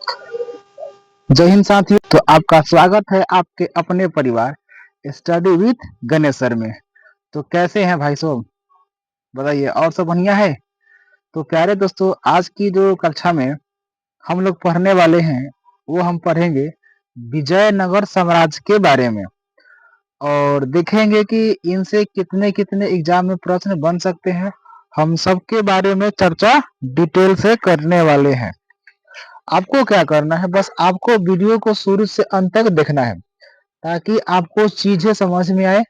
जय हिंद साथियों। तो आपका स्वागत है आपके अपने परिवार स्टडी विथ गणेश सर में। तो कैसे हैं भाई साहब, बताइए, और सब बढ़िया है? तो प्यारे दोस्तों, आज की जो कक्षा में हम लोग पढ़ने वाले हैं वो हम पढ़ेंगे विजयनगर साम्राज्य के बारे में, और देखेंगे कि इनसे कितने कितने एग्जाम में प्रश्न बन सकते हैं। हम सबके बारे में चर्चा डिटेल से करने वाले हैं। आपको क्या करना है, बस आपको वीडियो को शुरू से अंत तक देखना है ताकि आपको चीजें समझ में आए,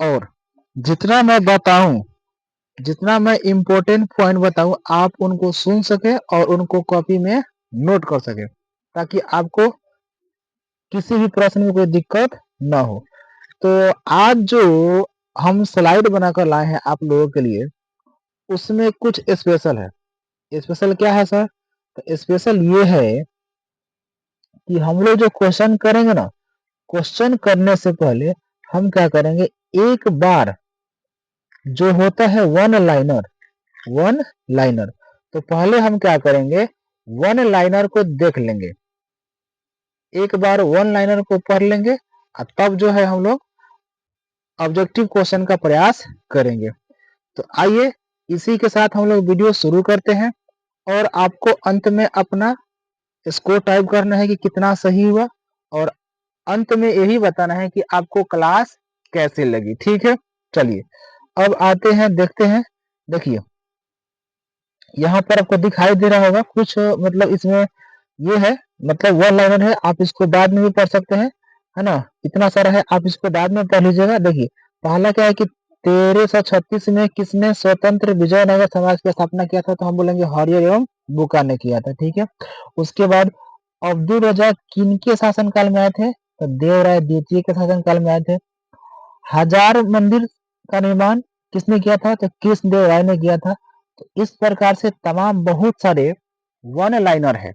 और जितना मैं बताऊं, जितना मैं इम्पोर्टेंट पॉइंट बताऊं, आप उनको सुन सके और उनको कॉपी में नोट कर सके, ताकि आपको किसी भी प्रश्न में कोई दिक्कत ना हो। तो आज जो हम स्लाइड बनाकर लाए हैं आप लोगों के लिए, उसमें कुछ स्पेशल है। स्पेशल क्या है सर? तो स्पेशल ये है कि हम लोग जो क्वेश्चन करेंगे ना, क्वेश्चन करने से पहले हम क्या करेंगे, एक बार जो होता है वन लाइनर, तो पहले हम क्या करेंगे, वन लाइनर को देख लेंगे, एक बार वन लाइनर को पढ़ लेंगे, और तब जो है हम लोग ऑब्जेक्टिव क्वेश्चन का प्रयास करेंगे। तो आइए इसी के साथ हम लोग वीडियो शुरू करते हैं, और आपको अंत में अपना स्कोर टाइप करना है कि कितना सही हुआ, और अंत में यही बताना है कि आपको क्लास कैसे लगी। ठीक है, चलिए अब आते हैं, देखते हैं। देखिए यहाँ पर आपको दिखाई दे रहा होगा कुछ, मतलब इसमें ये है, मतलब वन लाइनर है, आप इसको बाद में भी पढ़ सकते हैं, है ना, इतना सारा है, आप इसको बाद में पढ़ लीजिएगा। देखिए पहला क्या है कि 1336 में किसने स्वतंत्र विजयनगर समाज की स्थापना किया था, तो हम बोलेंगे हरियर एवं बुका ने किया था। ठीक है, उसके बाद अब्दुल रजा किनके शासनकाल में आए थे, तो देवराय द्वितीय के शासनकाल में आए थे। हजार मंदिर का निर्माण किसने किया था, तो कृष्णदेव राय ने किया था। तो इस प्रकार से तमाम बहुत सारे वन लाइनर है,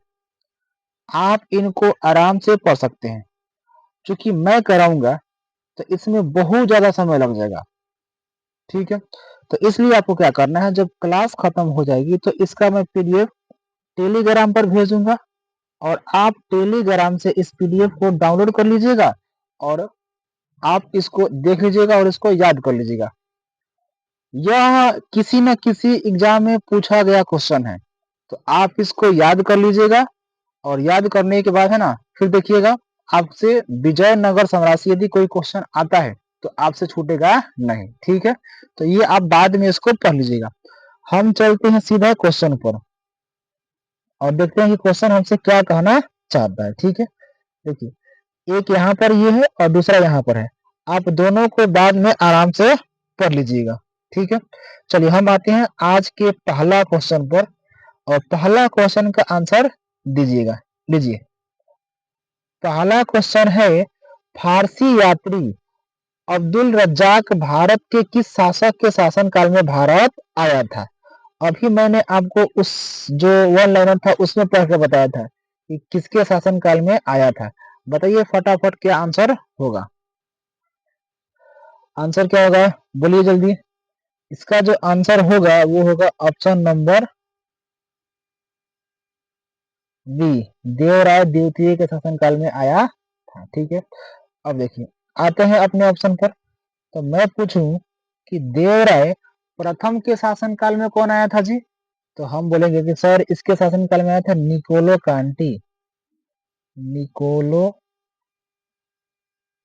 आप इनको आराम से पढ़ सकते हैं। क्योंकि मैं कराऊंगा तो इसमें बहुत ज्यादा समय लग जाएगा। ठीक है, तो इसलिए आपको क्या करना है, जब क्लास खत्म हो जाएगी तो इसका मैं पीडीएफ टेलीग्राम पर भेजूंगा, और आप टेलीग्राम से इस पीडीएफ को डाउनलोड कर लीजिएगा, और आप इसको देख लीजिएगा और इसको याद कर लीजिएगा। यह किसी न किसी एग्जाम में पूछा गया क्वेश्चन है, तो आप इसको याद कर लीजिएगा, और याद करने के बाद है ना, फिर देखिएगा आपसे विजयनगर साम्राज्य यदि कोई क्वेश्चन आता है तो आपसे छूटेगा नहीं। ठीक है, तो ये आप बाद में इसको पढ़ लीजिएगा। हम चलते हैं सीधा क्वेश्चन पर, और देखते हैं कि क्वेश्चन हमसे क्या कहना चाहता है। ठीक है, देखिए एक यहाँ पर ये है और दूसरा यहाँ पर है, आप दोनों को बाद में आराम से पढ़ लीजिएगा। ठीक है, चलिए हम आते हैं आज के पहला क्वेश्चन पर, और पहला क्वेश्चन का आंसर दीजिएगा। लीजिए, पहला क्वेश्चन है, फारसी यात्री अब्दुल रज्जाक भारत के किस शासक के शासनकाल में भारत आया था? अभी मैंने आपको उस जो वन लाइनर था उसमें पढ़ के बताया था कि किसके शासनकाल में आया था। बताइए फटाफट क्या आंसर होगा। आंसर क्या होगा, बोलिए जल्दी। इसका जो आंसर होगा वो होगा ऑप्शन नंबर बी, देवराय द्वितीय के शासनकाल में आया था। ठीक है, अब देखिए आते हैं अपने ऑप्शन पर। तो मैं पूछूं कि देवराय प्रथम के शासनकाल में कौन आया था जी, तो हम बोलेंगे कि सर इसके शासनकाल में आया था निकोलो कांटी। निकोलो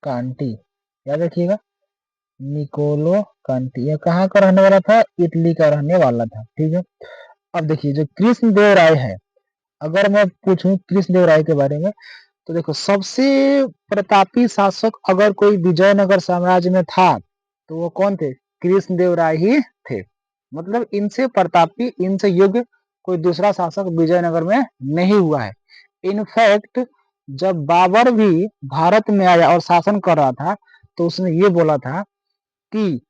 कांटी, याद रखिएगा, निकोलो कांटी। यह कहाँ का रहने वाला था, इटली का रहने वाला था। ठीक है, अब देखिए जो कृष्णदेव राय है, अगर मैं पूछूं कृष्णदेव राय के बारे में, तो देखो सबसे प्रतापी शासक अगर कोई विजयनगर साम्राज्य में था तो वो कौन थे, कृष्णदेव राय ही थे। मतलब इनसे प्रतापी, इनसे योग्य कोई दूसरा शासक विजयनगर में नहीं हुआ है। इनफैक्ट जब बाबर भी भारत में आया और शासन कर रहा था, तो उसने ये बोला था कि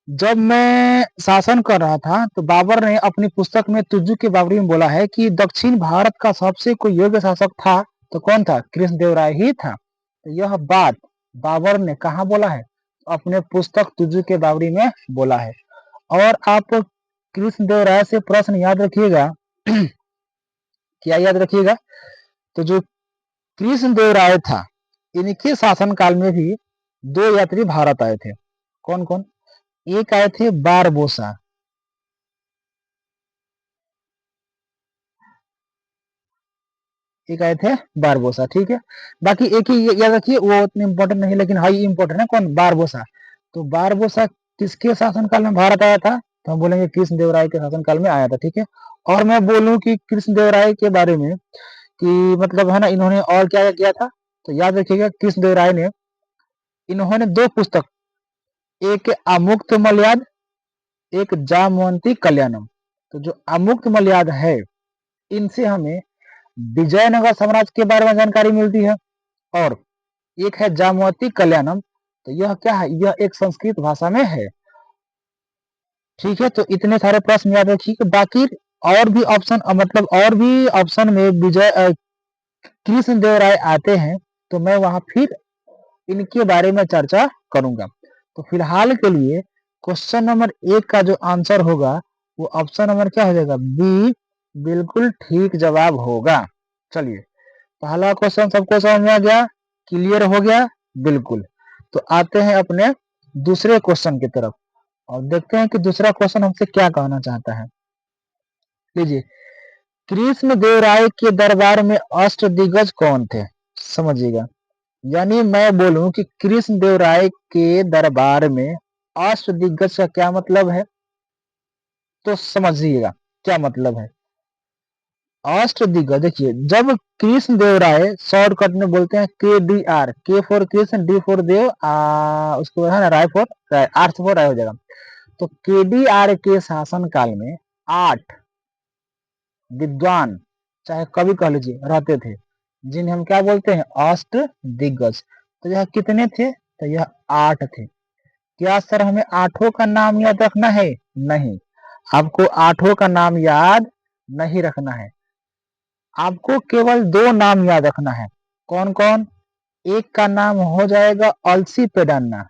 जब मैं शासन कर रहा था तो बाबर ने अपनी पुस्तक में तुज्जु के बावरी में बोला है कि दक्षिण भारत का सबसे कोई योग्य शासक था तो कौन था, कृष्णदेव राय ही था। तो यह बात बाबर ने कहा बोला है, अपने पुस्तक तुज्जु के बावरी में बोला है। और आप कृष्णदेव राय से प्रश्न याद रखिएगा क्या याद रखिएगा, तो जो कृष्णदेवराय था, इनके शासनकाल में भी दो यात्री भारत आए थे। कौन कौन? एक आए थे बारबोसा, एक आए थे बारबोसा, ठीक है। बाकी एक ही याद रखिए, वो उतने इंपॉर्टेंट नहीं, लेकिन हाई इंपॉर्टेंट है। कौन? बारबोसा। तो बारबोसा किसके शासनकाल में भारत आया था? तो हम बोलेंगे कृष्णदेवराय के शासनकाल में आया था, ठीक है। और मैं बोलूं कि कृष्णदेवराय के बारे में कि मतलब है ना, इन्होंने और क्या किया था, तो याद रखिएगा कृष्णदेवराय ने, इन्होंने दो पुस्तक, एक अमुक्त मलयाद, एक जामवंती कल्याणम। तो जो अमुक्त मलयाद है, इनसे हमें विजयनगर साम्राज्य के बारे में जानकारी मिलती है। और एक है जामवती कल्याणम, तो यह क्या है? यह एक संस्कृत भाषा में है, ठीक है। तो इतने सारे प्रश्न याद रखिए। बाकी और भी ऑप्शन, मतलब और भी ऑप्शन में विजय कृष्णदेवराय आते हैं, तो मैं वहां फिर इनके बारे में चर्चा करूंगा। तो फिलहाल के लिए क्वेश्चन नंबर 1 का जो आंसर होगा, वो ऑप्शन नंबर क्या हो जाएगा? बी बिल्कुल ठीक जवाब होगा। चलिए, पहला क्वेश्चन सबको समझ में आ गया, क्लियर हो गया? बिल्कुल। तो आते हैं अपने दूसरे क्वेश्चन की तरफ और देखते हैं कि दूसरा क्वेश्चन हमसे क्या कहना चाहता है। लीजिए, कृष्णदेवराय के दरबार में अष्टदिग्गज कौन थे? समझिएगा, यानी मैं बोलूं कि कृष्णदेवराय के दरबार में अष्टदिग्गज का क्या मतलब है, तो समझिएगा क्या मतलब है। अष्टदिग्गज, देखिए, जब कृष्णदेवराय शॉर्टकट में बोलते हैं KDR, के फॉर कृष्ण, डी फॉर देव, उसको है ना राय फॉर राय, आर फॉर राय हो जाएगा। तो KDR के शासन काल में 8 विद्वान, चाहे कवि कह लीजिए, रहते थे, जिन्हें हम क्या बोलते हैं? अष्ट दिग्गज। तो यह कितने थे? तो यह 8 थे। क्या सर हमें आठों का नाम याद रखना है? नहीं, आपको आठों का नाम याद नहीं रखना है। आपको केवल 2 नाम याद रखना है। कौन कौन? एक का नाम हो जाएगा अलसी पेडन्ना,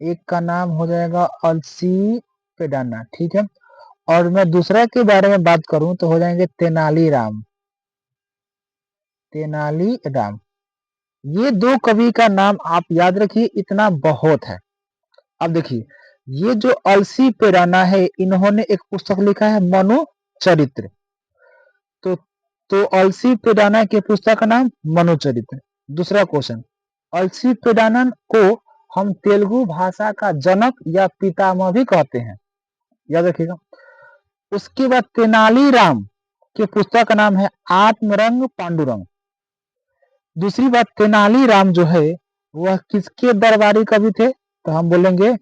एक का नाम हो जाएगा अलसी पेडन्ना, ठीक है। और मैं दूसरा के बारे में बात करूं तो हो जाएंगे तेनालीराम, तेनालीराम। ये 2 कवि का नाम आप याद रखिए, इतना बहुत है। अब देखिए, ये जो अलसी पेडाना है, इन्होंने एक पुस्तक लिखा है मनु चरित्र। तो अलसी पेडाना के पुस्तक का नाम मनु चरित्र। दूसरा क्वेश्चन, अलसी पेडानन को हम तेलुगु भाषा का जनक या पितामह भी कहते हैं, याद रखिएगा। उसके बाद तेनालीराम के पुस्तक का नाम है आत्मरंग पांडुरंग। दूसरी बात, तेनालीराम जो है वह किसके दरबारी कवि थे? तो हम बोलेंगे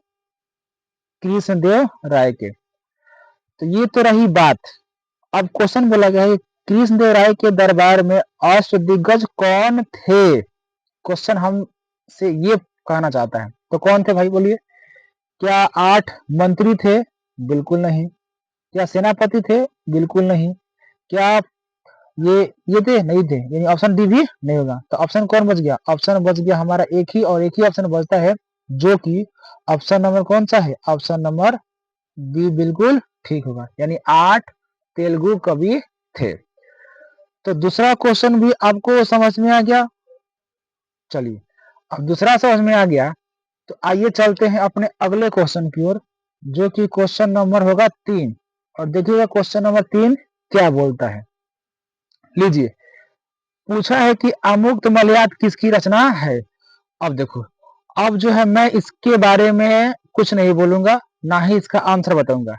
कृष्णदेव राय के। तो ये तो रही बात। अब क्वेश्चन बोला गया है कृष्णदेव राय के दरबार में अष्टदिग्गज कौन थे? क्वेश्चन हमसे ये कहना चाहता है, तो कौन थे भाई बोलिए? क्या 8 मंत्री थे? बिल्कुल नहीं। क्या सेनापति थे? बिल्कुल नहीं। क्या ये थे? नहीं थे, यानी ऑप्शन डी भी नहीं होगा। तो ऑप्शन कौन बच गया? ऑप्शन बच गया हमारा एक ही, और एक ही ऑप्शन बचता है, जो कि ऑप्शन नंबर कौन सा है? ऑप्शन नंबर बी बिल्कुल ठीक होगा, यानी 8 तेलुगु कवि थे। तो दूसरा क्वेश्चन भी आपको समझ में आ गया। चलिए, अब दूसरा समझ में आ गया, तो आइए चलते हैं अपने अगले क्वेश्चन की ओर, जो कि क्वेश्चन नंबर होगा 3। और देखिएगा क्वेश्चन नंबर 3 क्या बोलता है। लीजिए, पूछा है कि अमुक्त मलयाद किसकी रचना है। अब देखो, अब जो है मैं इसके बारे में कुछ नहीं बोलूंगा, ना ही इसका आंसर बताऊंगा।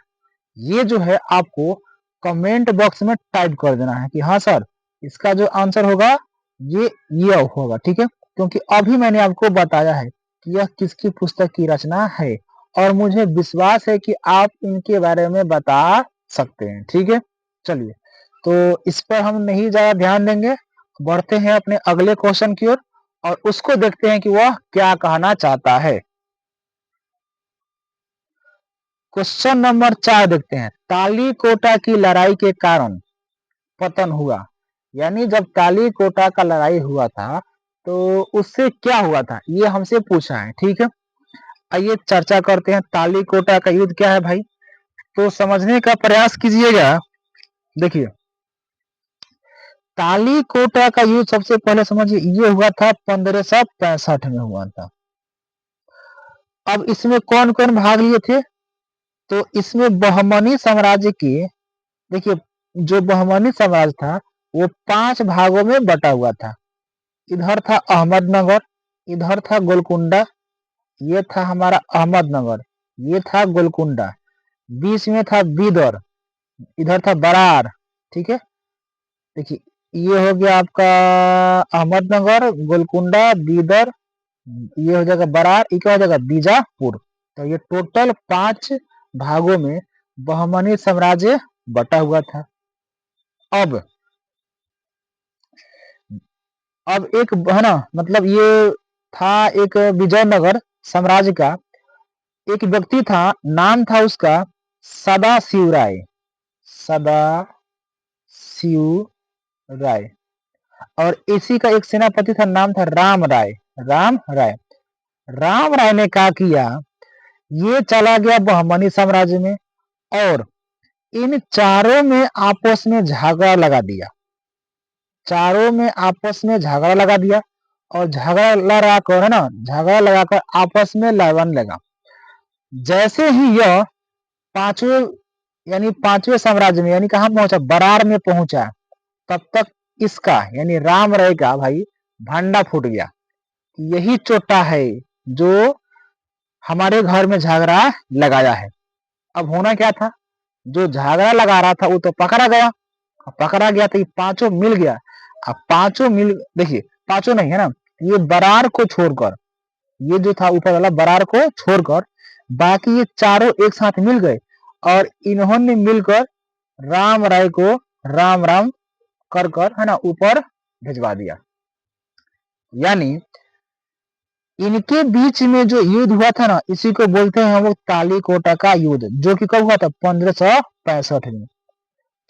ये जो है आपको कमेंट बॉक्स में टाइप कर देना है कि हाँ सर, इसका जो आंसर होगा ये होगा, ठीक है। क्योंकि अभी मैंने आपको बताया है कि यह किसकी पुस्तक की रचना है, और मुझे विश्वास है कि आप इनके बारे में बता सकते हैं, ठीक है। चलिए, तो इस पर हम नहीं ज्यादा ध्यान देंगे, बढ़ते हैं अपने अगले क्वेश्चन की ओर और उसको देखते हैं कि वह क्या कहना चाहता है। क्वेश्चन नंबर 4 देखते हैं, तालीकोटा की लड़ाई के कारण पतन हुआ। यानी जब तालीकोटा का लड़ाई हुआ था, तो उससे क्या हुआ था, ये हमसे पूछा है, ठीक है। आइए चर्चा करते हैं, तालीकोटा का युद्ध क्या है भाई, तो समझने का प्रयास कीजिएगा। देखिए, तालीकोटा का युद्ध सबसे पहले समझिए ये हुआ था 1565 में हुआ था। अब इसमें कौन कौन भाग लिए थे? तो इसमें बहमनी साम्राज्य के, देखिए जो बहमनी साम्राज्य था वो 5 भागों में बटा हुआ था। इधर था अहमदनगर, इधर था गोलकुंडा, ये था हमारा अहमदनगर, ये था गोलकुंडा, बीच में था बीदर, इधर था बरार। ठीक है, देखिए ये हो गया आपका अहमदनगर, गोलकुंडा, बीदर, ये हो जाएगा बरार, ये क्या हो जाएगा बीजापुर। तो ये टोटल 5 भागों में बहमनी साम्राज्य बटा हुआ था। अब एक है ना, मतलब ये था एक विजयनगर साम्राज्य का एक व्यक्ति था, नाम था उसका सदाशिव राय। सदाशिव राय। और इसी का एक सेनापति था, नाम था राम राय। राम राय। राम राय ने क्या किया, ये चला गया बहमनी साम्राज्य में और इन चारों में आपस में झगड़ा लगा दिया। चारों में आपस में झगड़ा लगा दिया और झगड़ा लगाकर, है ना, झगड़ा लगाकर आपस में लड़ने लगा। जैसे ही यह पांचवें यानी 5वें साम्राज्य में यानी कहाँ पहुंचा, बरार में पहुंचा, तब तक इसका यानी राम राय का भाई भांडा फूट गया। यही चोटा है जो हमारे घर में झगड़ा लगाया है। अब होना क्या था, जो झगड़ा लगा रहा था वो तो पकड़ा गया। पकड़ा गया तो ये पांचों मिल गया। अब पांचों मिल, देखिए पांचों नहीं है ना, ये बरार को छोड़कर, ये जो था ऊपर वाला बरार को छोड़कर बाकी ये चारों एक साथ मिल गए और इन्होंने मिलकर राम राय को राम राम कर कर, है ना, ऊपर भिजवा दिया। यानी इनके बीच में जो युद्ध हुआ था ना, इसी को बोलते हैं हम लोग तालीकोटा का युद्ध, जो कि कब हुआ था 1565 में।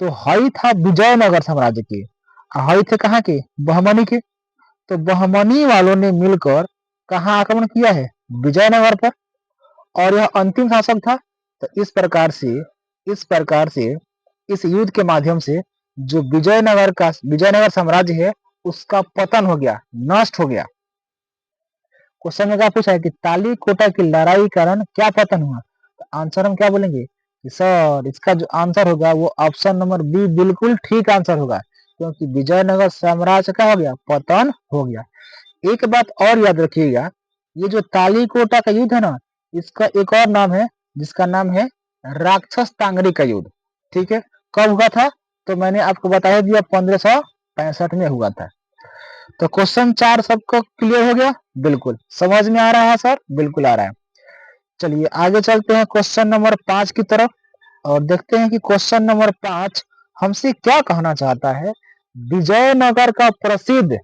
तो हई था विजयनगर साम्राज्य के, हई थे कहाँ के, बहमनी के। तो बहमनी वालों ने मिलकर कहाँ आक्रमण किया है, विजयनगर पर, और यह अंतिम शासक था। तो इस प्रकार से इस युद्ध के माध्यम से जो विजयनगर साम्राज्य है उसका पतन हो गया, नष्ट हो गया। क्वेश्चन में क्या पूछा है कि तालीकोटा की लड़ाई कारण क्या पतन हुआ, तो आंसर हम क्या बोलेंगे कि सर इसका जो आंसर होगा वो ऑप्शन नंबर बी बिल्कुल ठीक आंसर होगा, क्योंकि विजयनगर साम्राज्य का हो गया पतन हो गया। एक बात और याद रखिएगा, ये जो तालीकोटा का युद्ध है ना, इसका एक और नाम है जिसका नाम है राक्षस टांगरी का युद्ध। ठीक है, कब हुआ था, तो मैंने आपको बता दिया 1565 में हुआ था। तो क्वेश्चन 4 सबको क्लियर हो गया, बिल्कुल समझ में आ रहा है सर, बिल्कुल आ रहा है। चलिए आगे चलते हैं क्वेश्चन नंबर 5 की तरफ और देखते हैं कि क्वेश्चन नंबर 5 हमसे क्या कहना चाहता है। विजयनगर का प्रसिद्ध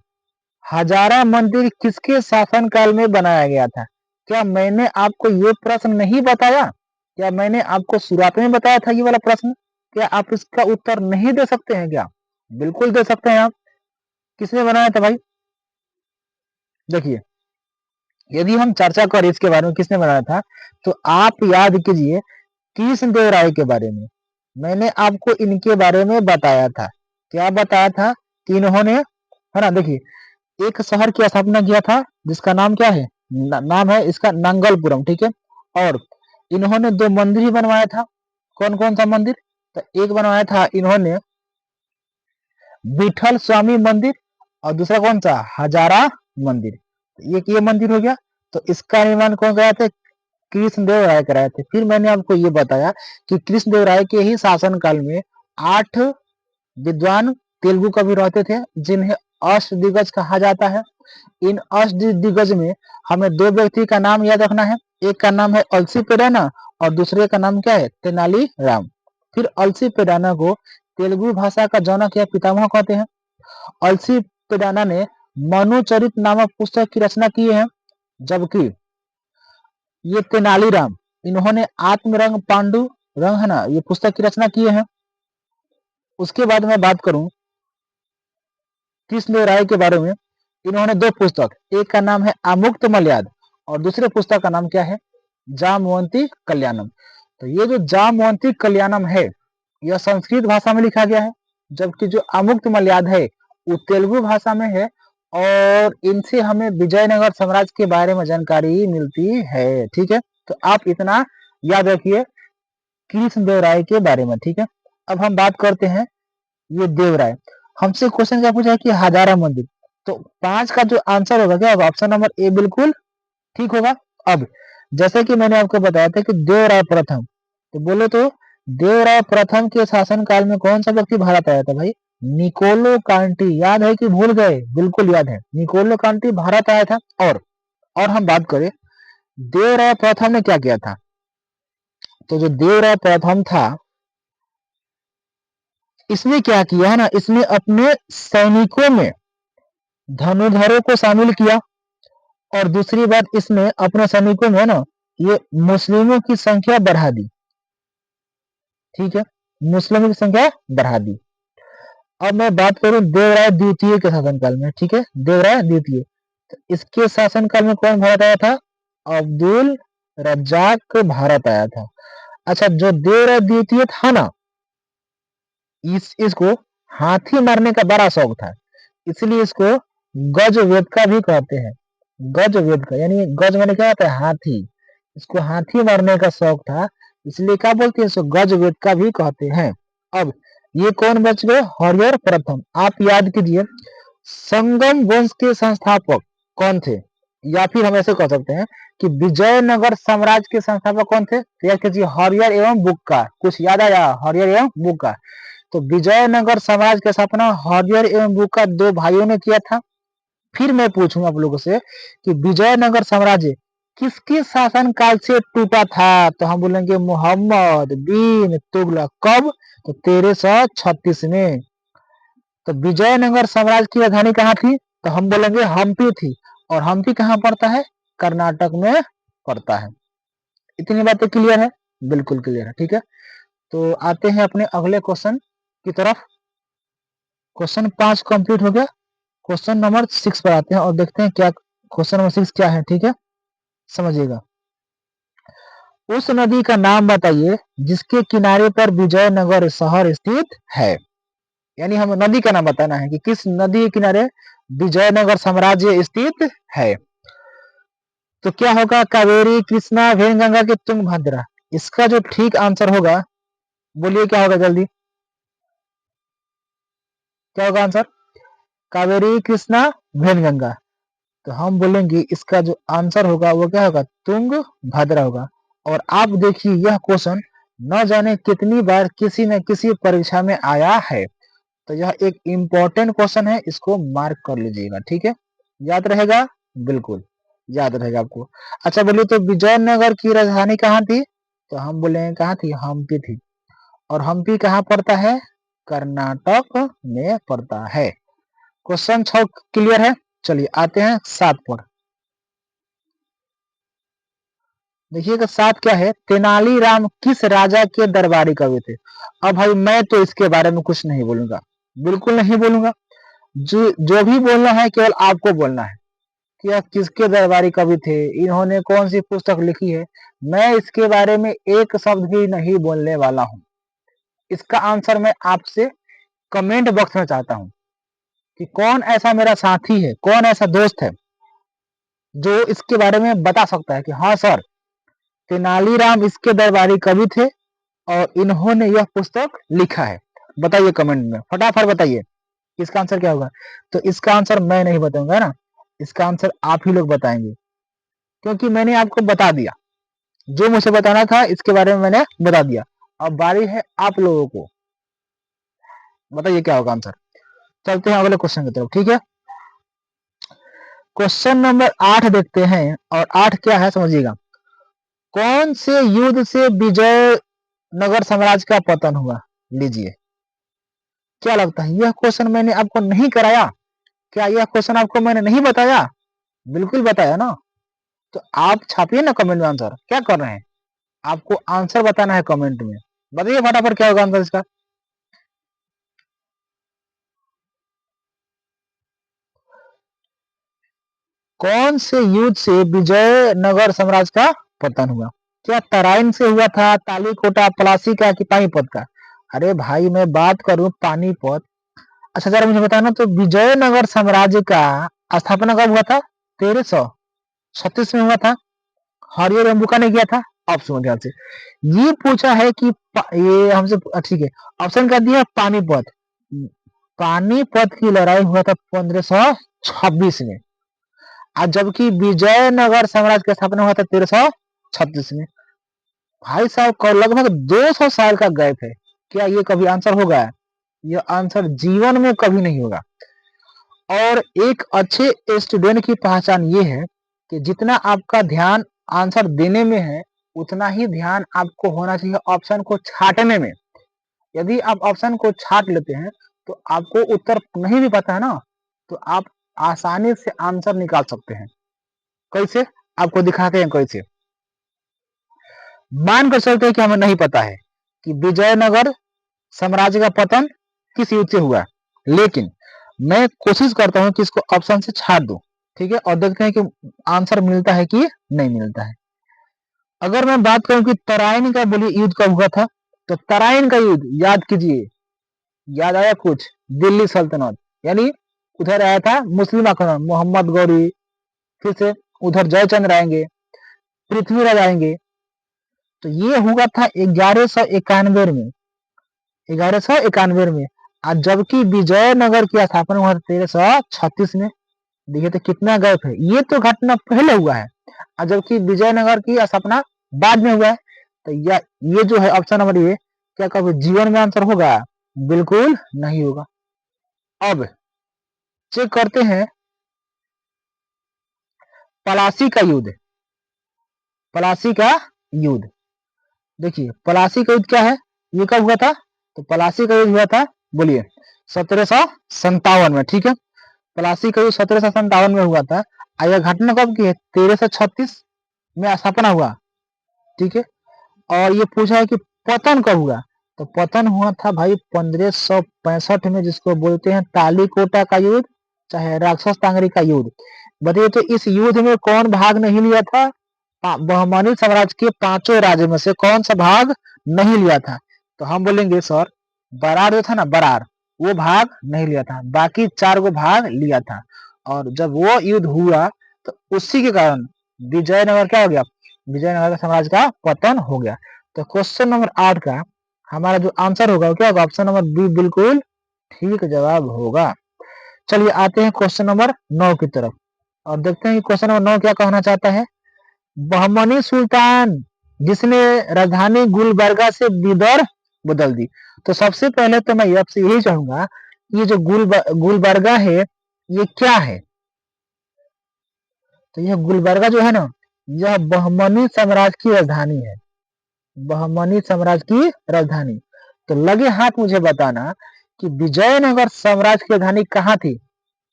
हजारा मंदिर किसके शासनकाल में बनाया गया था? क्या मैंने आपको ये प्रश्न नहीं बताया? क्या मैंने आपको शुरुआत में बताया था ये वाला प्रश्न? क्या आप इसका उत्तर नहीं दे सकते हैं क्या? बिल्कुल दे सकते हैं आप। किसने बनाया था भाई? देखिए यदि हम चर्चा करें इसके बारे में किसने बनाया था, तो आप याद कीजिए कृष्णदेवराय के बारे में। मैंने आपको इनके बारे में बताया था। क्या बताया था कि इन्होंने, है ना, देखिए एक शहर की स्थापना किया था जिसका नाम क्या है, नाम है इसका नंगलपुरम। ठीक है, और इन्होंने 2 मंदिर ही बनवाया था। कौन कौन सा मंदिर? तो एक बनवाया था इन्होंने विठल स्वामी मंदिर और दूसरा कौन सा, हजारा मंदिर। ये मंदिर हो गया। तो इसका निर्माण कौन कराए थे? कृष्णदेव राय कराए थे। फिर मैंने आपको ये बताया कि कृष्णदेव राय के ही शासनकाल में 8 विद्वान तेलुगु कवि रहते थे जिन्हें अष्ट दिग्गज कहा जाता है। इन अष्ट दिग्गज में हमें 2 व्यक्ति का नाम याद रखना है। एक का नाम है अलसी पेडाना और दूसरे का नाम क्या है, तेनाली राम। फिर अलसी पेडाना को तेलुगु भाषा का जनक या पितामह कहते हैं। अलसी पेडाना ने मनुचरित नामक पुस्तक की रचना की है, जबकि ये तेनालीराम इन्होंने आत्मरंग पांडु रंग, है ना, ये पुस्तक की रचना किए हैं। उसके बाद मैं बात करूं कृष्णदेव राय के बारे में, इन्होंने 2 पुस्तक, एक का नाम है आमुक्त मलयाद और दूसरे पुस्तक का नाम क्या है, जामवंती कल्याणम। तो ये जो जामवंती कल्याणम है यह संस्कृत भाषा में लिखा गया है, जबकि जो आमुक्त मलयाद है वो तेलुगु भाषा में है और इनसे हमें विजयनगर साम्राज्य के बारे में जानकारी मिलती है। ठीक है, तो आप इतना याद रखिए कृष्णदेवराय के बारे में। ठीक है, अब हम बात करते हैं ये देवराय। हमसे क्वेश्चन क्या पूछा है कि हजारा मंदिर, तो 5 का जो आंसर होगा क्या होगा, ऑप्शन नंबर ए बिल्कुल ठीक होगा। अब जैसे कि मैंने आपको बताया था कि देवराय प्रथम, तो बोलो तो देवराय प्रथम के शासन काल में कौन सा व्यक्ति भारत आया था भाई, निकोलो कांटी। याद है कि भूल गए, बिल्कुल याद है, निकोलो कांटी भारत आया था। और हम बात करें देवराय प्रथम ने क्या किया था, तो जो देवराय प्रथम था इसने क्या किया है ना, इसने अपने सैनिकों में धनुर्धरों को शामिल किया और दूसरी बात इसने अपने सैनिकों में ना ये मुस्लिमों की संख्या बढ़ा दी। ठीक है, मुस्लिमों की संख्या बढ़ा दी। अब मैं बात करूं देवराय द्वितीय के शासनकाल में। ठीक है, देवराय द्वितीय, तो इसके शासनकाल में कौन भारत आया था, अब्दुल रज्जाक भारत आया था। अच्छा, जो देवराय द्वितीय था ना इसको हाथी मारने का बड़ा शौक था, इसलिए इसको गजवेद का भी कहते हैं। गजवेद का यानी गज माने क्या होता है, हाथी। इसको हाथी मारने का शौक था, इसलिए क्या बोलते हैं, इसको गजवेद का भी कहते हैं। अब ये कौन बच गए, हरिहर प्रथम। आप याद कीजिए संगम वंश के संस्थापक कौन थे, या फिर हम ऐसे कह सकते हैं कि विजयनगर साम्राज्य के संस्थापक कौन थे, तो याद कीजिए हरिहर एवं बुक्का। कुछ याद आया, हरिहर एवं बुक्का। तो विजयनगर साम्राज्य की स्थापना हरिहर एवं बुक्का दो भाइयों ने किया था। फिर मैं पूछूं आप लोगों से कि विजयनगर साम्राज्य किसके शासन काल से टूटा था, तो हम बोलेंगे मोहम्मद बिन तुगलक। कब, तो 1336 में। तो विजयनगर साम्राज्य की राजधानी कहाँ थी, तो हम बोलेंगे हम्पी थी। और हम्पी कहाँ पड़ता है, कर्नाटक में पड़ता है। इतनी बातें क्लियर है, बिल्कुल क्लियर है। ठीक है, तो आते हैं अपने अगले क्वेश्चन की तरफ। क्वेश्चन 5 कंप्लीट हो गया, क्वेश्चन नंबर 6 पर आते हैं और देखते हैं क्या क्वेश्चन नंबर 6 क्या है। ठीक है, समझिएगा। उस नदी का नाम बताइए जिसके किनारे पर विजयनगर शहर स्थित है। यानी हमें नदी का नाम बताना है कि किस नदी के किनारे विजयनगर साम्राज्य स्थित है। तो क्या होगा, कावेरी, कृष्णा, वेनगंगा की तुंगभद्रा। इसका जो ठीक आंसर होगा, बोलिए क्या होगा जल्दी, क्या होगा आंसर, कावेरी, कृष्णा, वेनगंगा। तो हम बोलेंगे इसका जो आंसर होगा वो क्या होगा, तुंगभद्रा होगा। और आप देखिए यह क्वेश्चन न जाने कितनी बार किसी न किसी परीक्षा में आया है, तो यह एक इम्पोर्टेंट क्वेश्चन है, इसको मार्क कर लीजिएगा। ठीक है, याद रहेगा, बिल्कुल याद रहेगा आपको। अच्छा बोलिए, तो विजयनगर की राजधानी कहाँ थी, तो हम बोलेंगे कहाँ थी, हम्पी थी। और हम्पी कहाँ पड़ता है, कर्नाटक में पड़ता है। क्वेश्चन 6 क्लियर है। चलिए आते हैं 7 पर। देखिएगा 7 क्या है, तेनालीराम किस राजा के दरबारी कवि थे। अब भाई मैं तो इसके बारे में कुछ नहीं बोलूंगा, बिल्कुल नहीं बोलूंगा। जो भी बोलना है केवल आपको बोलना है कि आप किसके दरबारी कवि थे, इन्होंने कौन सी पुस्तक लिखी है। मैं इसके बारे में एक शब्द भी नहीं बोलने वाला हूँ। इसका आंसर मैं आपसे कमेंट बॉक्स में चाहता हूँ कि कौन ऐसा मेरा साथी है, कौन ऐसा दोस्त है जो इसके बारे में बता सकता है कि हाँ सर तेनालीराम इसके दरबारी कवि थे और इन्होंने यह पुस्तक लिखा है। बताइए कमेंट में, फटाफट बताइए इसका आंसर क्या होगा। तो इसका आंसर मैं नहीं बताऊंगा ना, इसका आंसर आप ही लोग बताएंगे, क्योंकि मैंने आपको बता दिया जो मुझे बताना था, इसके बारे में मैंने बता दिया। अब बारी है आप लोगों को, बताइए क्या होगा आंसर। चलते हैं अगले क्वेश्चन की तरफ। ठीक है, क्वेश्चन नंबर 8 देखते हैं। और 8 क्या है समझिएगा, कौन से युद्ध से विजयनगर साम्राज्य का पतन हुआ। लीजिए, क्या लगता है यह क्वेश्चन मैंने आपको नहीं कराया, क्या यह क्वेश्चन आपको मैंने नहीं बताया, बिल्कुल बताया ना। तो आप छापिए ना कमेंट में आंसर, क्या कर रहे हैं, आपको आंसर बताना है कमेंट में। बताइए फटाफट क्या होगा आंसर इसका। कौन से युद्ध से विजयनगर साम्राज्य का पतन हुआ, क्या तराइन से हुआ था, तालीकोटा, प्लासी का, कि पानीपत का। अरे भाई मैं बात करूं पानीपत, अच्छा जरा मुझे बताना, तो विजयनगर साम्राज्य का स्थापना कब हुआ था? 1336 में हुआ था। हरियर रेम्बुका ने किया था। आप सुनो ध्यान से, ये पूछा है कि ये हमसे ठीक है, ऑप्शन क्या दिया? पानीपत। पानीपत की लड़ाई हुआ था 1526 में, और जबकि विजयनगर साम्राज्य की स्थापना हुआ था 1336 में। भाई साहब लगभग 200 साल का गैप है। क्या ये कभी आंसर होगा? ये आंसर जीवन में कभी नहीं होगा। और एक अच्छे स्टूडेंट की पहचान ये है कि जितना आपका ध्यान आंसर देने में है, उतना ही ध्यान आपको होना चाहिए ऑप्शन को छांटने में। यदि आप ऑप्शन को छांट लेते हैं तो आपको उत्तर नहीं भी पता है ना, तो आप आसानी से आंसर निकाल सकते हैं। कैसे? आपको दिखाते हैं कैसे। मानकर चलते हैं कि हमें नहीं पता है कि विजयनगर साम्राज्य का पतन किस युद्ध से हुआ, लेकिन मैं कोशिश करता हूं कि इसको ऑप्शन से छाट दूं, ठीक है, और देखते हैं कि आंसर मिलता है कि नहीं मिलता है। अगर मैं बात करूं कि तराइन का बोलिए युद्ध कब हुआ था, तो तराइन का युद्ध याद कीजिए। याद आया कुछ? दिल्ली सल्तनत, यानी उधर आया था मुस्लिम आक्रमण, मोहम्मद गौरी, फिर से उधर जयचंद्र आएंगे, पृथ्वीराज आएंगे। तो ये हुआ था 1191 में, 1191 में। और जबकि विजयनगर की स्थापना हुआ 1336 में। देखिए तो कितना गैप है। ये तो घटना पहले हुआ है, और जबकि विजयनगर की स्थापना बाद में हुआ है। तो ये जो है ऑप्शन नंबर ये, क्या कभी जीवन में आंसर होगा? बिल्कुल नहीं होगा। अब चेक करते हैं पलासी का युद्ध। पलासी का युद्ध, देखिए पलासी का युद्ध क्या है, ये कब हुआ था? तो पलासी का युद्ध हुआ था, बोलिए, 1757 में, ठीक है। पलासी का युद्ध 1757 में हुआ था। यह घटना कब की है? 1336 में स्थापना हुआ, ठीक है। और ये पूछा है कि पतन कब हुआ, तो पतन हुआ था भाई 1565 में, जिसको बोलते हैं तालीकोटा का युद्ध, चाहे राक्षस टांगरी का युद्ध। बताइए तो इस युद्ध में कौन भाग नहीं लिया था? बहमनी साम्राज्य के पांचों राज्यों में से कौन सा भाग नहीं लिया था? तो हम बोलेंगे सर, बरार जो था ना, बरार, वो भाग नहीं लिया था, बाकी 4 को भाग लिया था। और जब वो युद्ध हुआ तो उसी के कारण विजयनगर क्या हो गया? विजयनगर साम्राज्य का पतन हो गया। तो क्वेश्चन नंबर 8 का हमारा जो आंसर होगा क्या होगा? ऑप्शन नंबर बी बिल्कुल ठीक जवाब होगा। चलिए आते हैं क्वेश्चन नंबर 9 की तरफ, और देखते हैं कि क्वेश्चन नंबर 9 क्या कहना चाहता है। बहमनी सुल्तान जिसने राजधानी गुलबर्गा से बिदर बदल दी। तो सबसे पहले तो मैं आपसे यही चाहूंगा, ये जो गुलबर्गा है ये क्या है? तो यह गुलबर्गा जो है ना, यह बहमनी साम्राज्य की राजधानी है। बहमनी साम्राज्य की राजधानी। तो लगे हाथ मुझे बताना कि विजयनगर साम्राज्य की राजधानी कहाँ थी?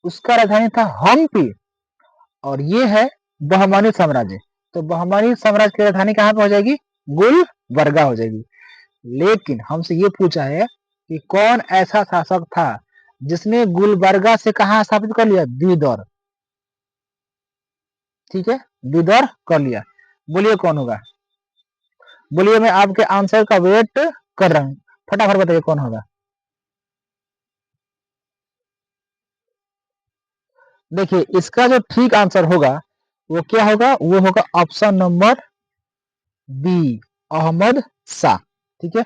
उसका राजधानी था हम्पी, और ये है बहमनी साम्राज्य। तो बहमनी साम्राज्य की राजधानी कहाँ पे हो जाएगी? गुलबर्गा हो जाएगी। लेकिन हमसे ये पूछा है कि कौन ऐसा शासक था जिसने गुलबर्गा से कहा स्थापित कर लिया? बीदर, ठीक है, बीदर कर लिया। बोलिए कौन होगा? बोलिए, मैं आपके आंसर का वेट कर रहा हूं, फटाफट बताइए कौन होगा। देखिए इसका जो ठीक आंसर होगा वो क्या होगा? वो होगा option number B, Ahmad Shah, ठीक है।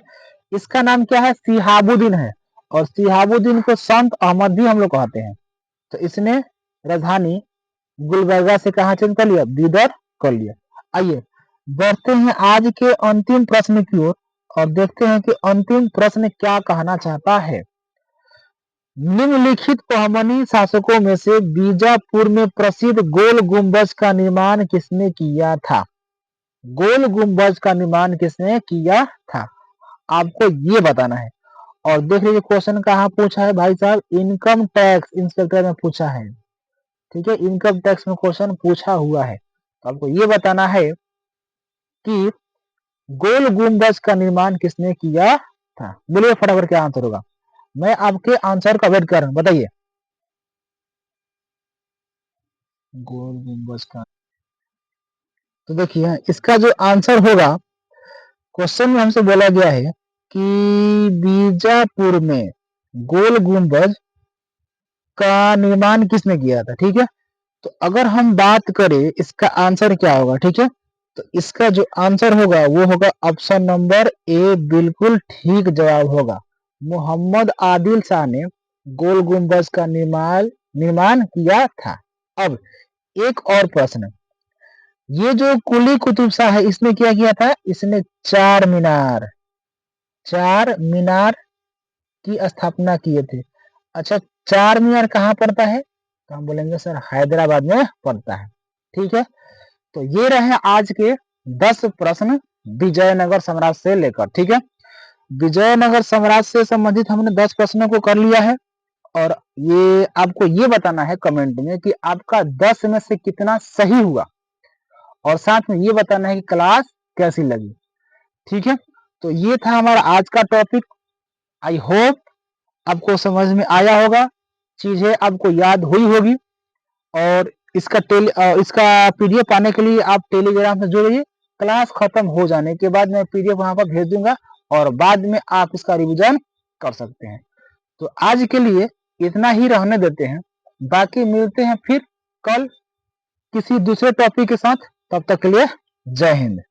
इसका नाम क्या है? सिहाबुद्दीन है, और सिहाबुद्दीन को संत अहमद भी हम लोग कहते हैं। तो इसने राजधानी गुलबर्गा से कहा चेंज कर लिया? बीदर कर लिया। आइए बढ़ते हैं आज के अंतिम प्रश्न की ओर, और देखते हैं कि अंतिम प्रश्न क्या कहना चाहता है। निम्नलिखित बहमनी शासकों में से बीजापुर में प्रसिद्ध गोल गुंबज का निर्माण किसने किया था? गोल गुंबज का निर्माण किसने किया था? आपको ये बताना है। और देख लीजिए क्वेश्चन कहाँ पूछा है भाई साहब? इनकम टैक्स इंस्पेक्टर में पूछा है, ठीक है, इनकम टैक्स में क्वेश्चन पूछा हुआ है। तो आपको ये बताना है कि गोल गुंबज का निर्माण किसने किया था। बोलिए फटाफट क्या आंसर होगा। मैं आपके आंसर का वेट कर रहा हूं, बताइए। गोल गुंबज का, तो देखिए इसका जो आंसर होगा, क्वेश्चन में हमसे बोला गया है कि बीजापुर में गोल गुंबज का निर्माण किसने किया था, ठीक है। तो अगर हम बात करें इसका आंसर क्या होगा, ठीक है, तो इसका जो आंसर होगा वो होगा ऑप्शन नंबर ए, बिल्कुल ठीक जवाब होगा। मोहम्मद आदिल शाह ने गोल गुंबज का निर्माण निर्माण किया था। अब एक और प्रश्न, ये जो कुली कुतुब शाह है इसने क्या किया था, इसने चार मीनार की स्थापना किए थे। अच्छा, चार मीनार कहाँ पड़ता है, तो हम बोलेंगे सर हैदराबाद में पड़ता है, ठीक है। तो ये रहे आज के 10 प्रश्न विजयनगर साम्राज्य से लेकर, ठीक है। विजयनगर साम्राज्य से संबंधित हमने 10 प्रश्नों को कर लिया है और ये आपको ये बताना है कमेंट में कि आपका 10 में से कितना सही हुआ और साथ में ये बताना है कि क्लास कैसी लगी, ठीक है। तो ये था हमारा आज का टॉपिक। आई होप आपको समझ में आया होगा, चीजें आपको याद हुई होगी और इसका पीडीएफ पाने के लिए आप टेलीग्राम से जुड़िए। क्लास खत्म हो जाने के बाद मैं पीडीएफ वहां पर भेज दूंगा और बाद में आप इसका रिवीजन कर सकते हैं। तो आज के लिए इतना ही रहने देते हैं, बाकी मिलते हैं फिर कल किसी दूसरे टॉपिक के साथ। तब तक के लिए जय हिंद।